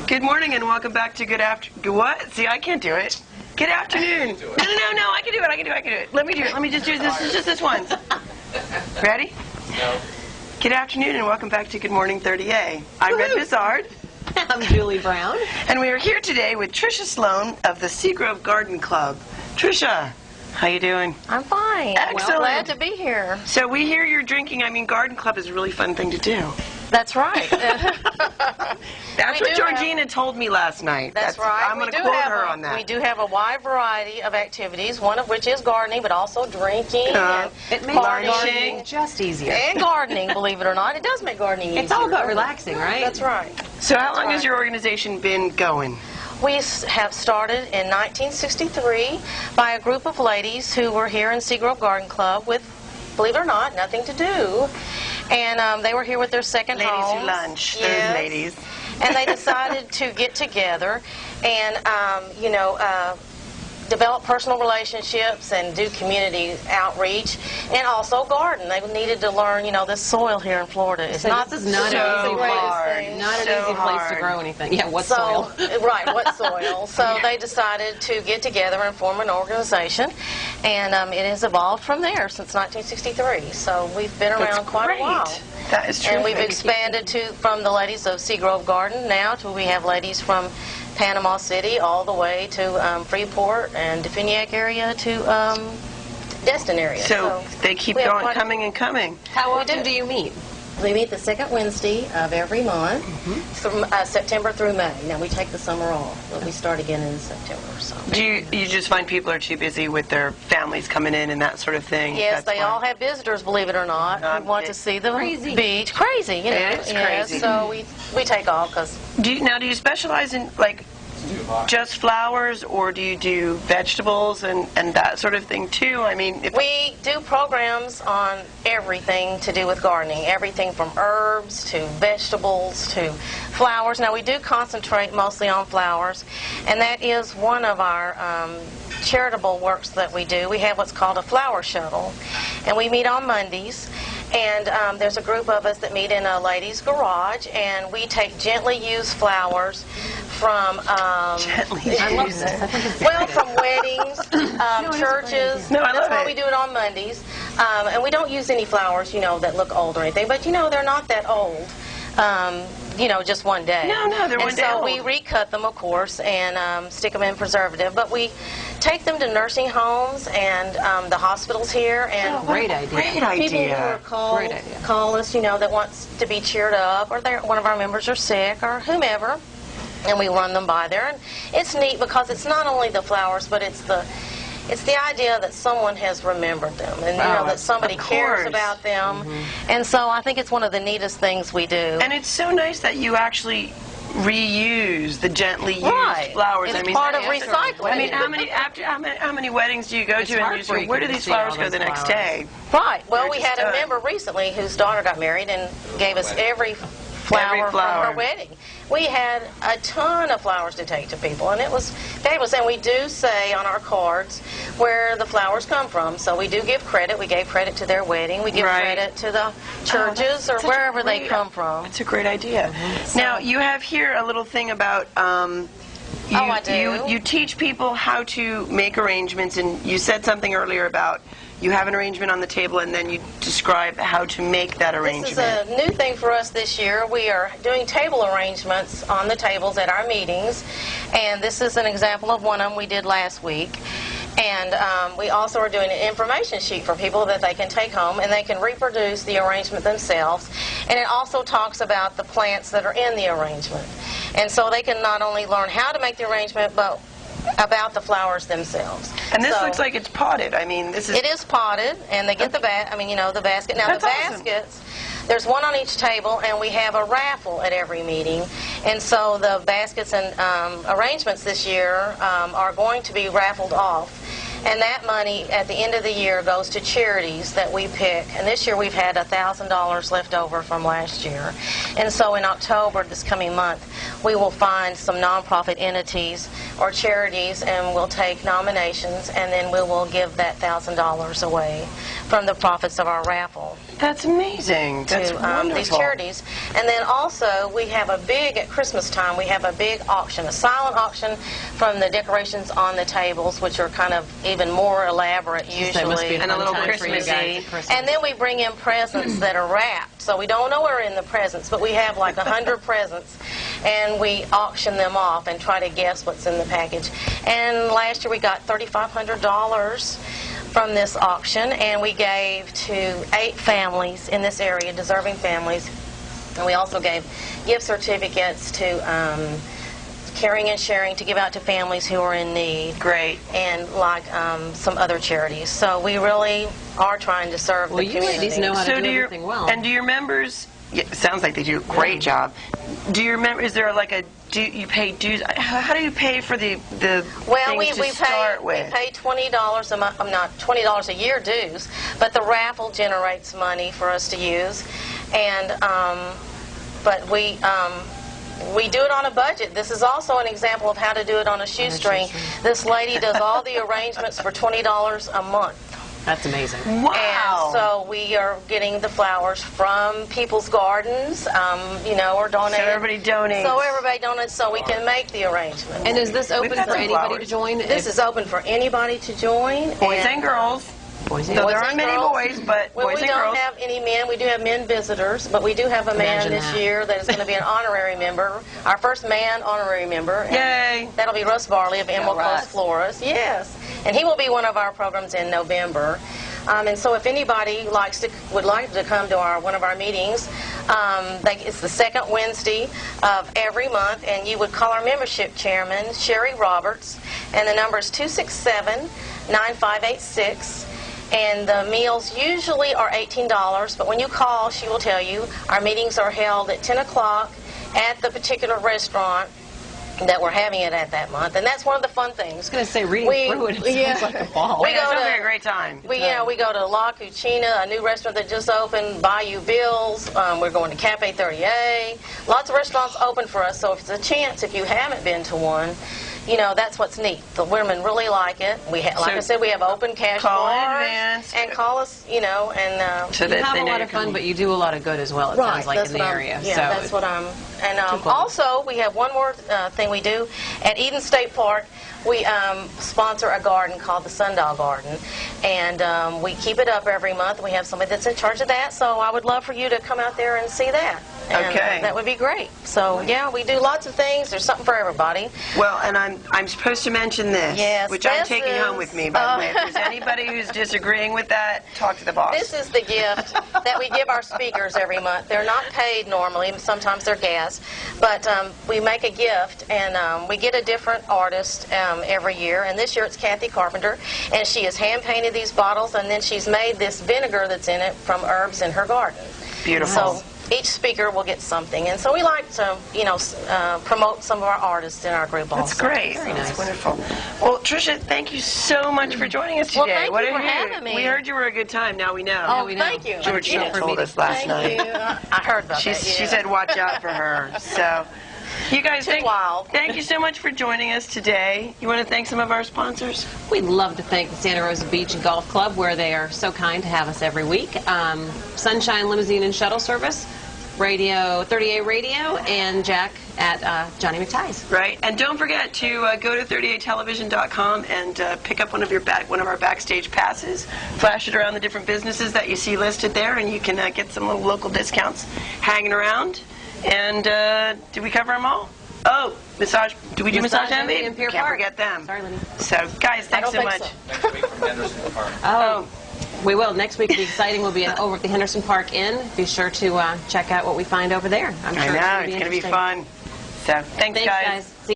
Good morning and welcome back to What? See, I can't do it. Good afternoon. No, I can do it. Let me do it. Let me just do this. Just this once. Ready? No. Good afternoon and welcome back to Good Morning 30A. I'm Red Bizarre. I'm Julie Brown. And we are here today with Tricia Sloan of the Seagrove Garden Club. Tricia, how you doing? I'm fine. Excellent. Well, glad to be here. So we hear you're drinking. Garden Club is a really fun thing to do. That's right. That's what Georgina told me last night. That's right. I'm going to quote her on that. We do have a wide variety of activities, one of which is gardening, but also drinking and It makes gardening just easier. And gardening, believe it or not. It does make gardening easier. It's all about relaxing, right? That's right. So how long has your organization been going? We have started in 1963 by a group of ladies who were here in Seagrove Garden Club with, believe it or not, nothing to do. And they were here with their second Ladies homes. who lunch. Yes. Those ladies. And they decided to get together and, develop personal relationships and do community outreach and also garden. They needed to learn, this soil here in Florida is not this is not so an easy hard. Not an easy place to grow anything. Yeah, what soil? Right, what soil. So they decided to get together and form an organization, and it has evolved from there since 1963. So we've been around quite a while. That is true. And we've expanded from the ladies of Seagrove Garden now to we have ladies from Panama City all the way to Freeport and Definiak area to Destin area. So they keep going, coming and coming. How often do you meet? We meet the second Wednesday of every month, from September through May. Now we take the summer off, but we start again in September. So. Do you just find people are too busy with their families coming in and that sort of thing? Yes, they all have visitors, believe it or not, who want to see the beach. Crazy, It's crazy. So we take off because. Do you specialize in just flowers, or do you do vegetables and that sort of thing too? We do programs on everything to do with gardening, everything from herbs to vegetables to flowers. Now we do concentrate mostly on flowers, and that is one of our charitable works that we do. We have what's called a flower shuttle, and we meet on Mondays. And there's a group of us that meet in a ladies' garage, and we take gently used flowers from from weddings, churches. That's why we do it on Mondays. And we don't use any flowers, that look old or anything, but they're not that old. Just one day. No, they're one day so old. we recut them, of course, and stick them in preservative. But we take them to nursing homes and the hospitals here. And Great idea. Great idea. people who are call us, that wants to be cheered up, or one of our members are sick, or whomever, and we run them by there. And it's neat because it's not only the flowers, but it's the idea that someone has remembered them, and that somebody cares about them. And so I think it's one of the neatest things we do. And it's so nice that you actually reuse the gently used flowers. It's part of recycling. How many weddings do you go to and you say, where do these flowers go the next day? Right. Well, we had a member recently whose daughter got married and gave us every flower from her wedding. We had a ton of flowers to take to people, and it was fabulous. And we do say on our cards where the flowers come from, so we do give credit. We gave credit to their wedding. We give credit to the churches or wherever they come from. It's a great idea. Now, you have here a little thing about I do. You teach people how to make arrangements, and you said something earlier about you have an arrangement on the table, and then you describe how to make that arrangement. This is a new thing for us this year. We are doing table arrangements on the tables at our meetings, and this is an example of one of them we did last week. And we also are doing an information sheet for people that they can take home, and they can reproduce the arrangement themselves. And it also talks about the plants that are in the arrangement. And so they can not only learn how to make the arrangement, but about the flowers themselves. And this looks like it's potted. It is potted, and they get the basket. Now That's the baskets, there's one on each table, and we have a raffle at every meeting. And so the baskets and arrangements this year are going to be raffled off. And that money at the end of the year goes to charities that we pick. And this year we've had $1,000 left over from last year. And so in October, this coming month, we will find some nonprofit entities or charities, and we'll take nominations, and then we will give that $1,000 away from the profits of our raffle That's amazing. That's to wonderful. these charities. And then also we have a big, at Christmas time, we have a big auction, a silent auction from the decorations on the tables, which are kind of even more elaborate That must be usually. a And a fun little time for you guys Christmassy. at Christmas. And then we bring in presents that are wrapped. So we don't know what are in the presents, but we have like 100 presents, and we auction them off and try to guess what's in the package. And last year we got $3,500 from this auction, and we gave to 8 families in this area, deserving families. And we also gave gift certificates to Caring and Sharing to give out to families who are in need. Great. And like some other charities. So we really are trying to serve Well, the you community. ladies know how to So do do your everything well. and do your members? Yeah, it sounds like they do a great job. Do your members? Is there like a? Do you pay dues? How do you pay for the Well, things we to start pay with? $20 a month. I'm not $20 a year dues, but the raffle generates money for us to use, and but we do it on a budget. This is also an example of how to do it on a shoestring. This lady does all the arrangements for $20 a month. That's amazing. Wow. And so we are getting the flowers from people's gardens, or donating. So everybody donates. So everybody donates so we can make the arrangements. And is this open got for some anybody flowers. to join? This is open for anybody to join. Boys and girls. Boys and So girls. there aren't many girls. boys, but Well, boys we and don't girls. have any men. We do have men visitors, but we do have a man Imagine this that. year that is going to be an honorary member, our first man honorary member. And Yay. that'll be Russ Barley of Emerald Russ. Coast Florists. Yes. And he will be one of our programs in November. And so if anybody would like to come to one of our meetings, it's the second Wednesday of every month, and you would call our membership chairman, Sherry Roberts, and the number is 267-9586. And the meals usually are $18, but when you call, she will tell you our meetings are held at 10 o'clock at the particular restaurant that we're having it at that month, and that's one of the fun things. I was going to say, reading through it, it sounds like a ball. We It's go going to to- be a great time. We go to La Cucina, a new restaurant that just opened, Bayou Bills. We're going to Cafe 30A. Lots of restaurants open for us, so if it's a chance, if you haven't been to one, that's what's neat. The women really like it. Like I said, we have open cash Call in bars, advance. and call us, So You that have they a know lot you're of fun, coming. but you do a lot of good as well, it sounds like, in the area. Yeah, so that's what I'm. And cool. also, we have one more thing we do at Eden State Park. We sponsor a garden called the Sundial Garden, and we keep it up every month. We have somebody that's in charge of that, so I would love for you to come out there and see that. And, Okay. that would be great. So yeah, we do lots of things. There's something for everybody. Well, and I'm supposed to mention this, Yes, which I'm this taking is- home with me, by the way. If there's anybody who's disagreeing with that, talk to the boss. This is the gift that we give our speakers every month. They're not paid normally. Sometimes they're gas. But we make a gift, and we get a different artist every year. And this year it's Kathy Carpenter. And she has hand-painted these bottles, and then she's made this vinegar that's in it from herbs in her garden. Beautiful. So each speaker will get something. And so we like to, promote some of our artists in our group also. That's great. Very That's nice. wonderful. Well, Tricia, thank you so much for joining us today. Well, thank What you did for having me. We heard you were a good time. Now we know. Oh, we know. thank you. Georgina for told meeting. us last Thank night. you. I heard about that. She Yeah. said, watch out for her. So, you guys, Too wild. thank you so much for joining us today. You want to thank some of our sponsors? we'd love to thank the Santa Rosa Beach and Golf Club, where they are so kind to have us every week. Sunshine Limousine and Shuttle Service, Radio 30A Radio, and Jack at Johnny McTie's. Right, and don't forget to go to 38television.com and pick up one of our backstage passes. Flash it around the different businesses that you see listed there, and you can get some little local discounts hanging around. And did we cover them all? Oh, massage. Do we do massage envy? in Pier Can't Park. forget them. Sorry, Lenny. So, guys, thanks so don't much. think Next week from Henderson Park. Oh, we will. Next week will be exciting. We'll be over at the Henderson Park Inn. Be sure to check out what we find over there. I'm I sure know, it's it's going to be interesting. fun. So, thanks Thanks, guys. guys. See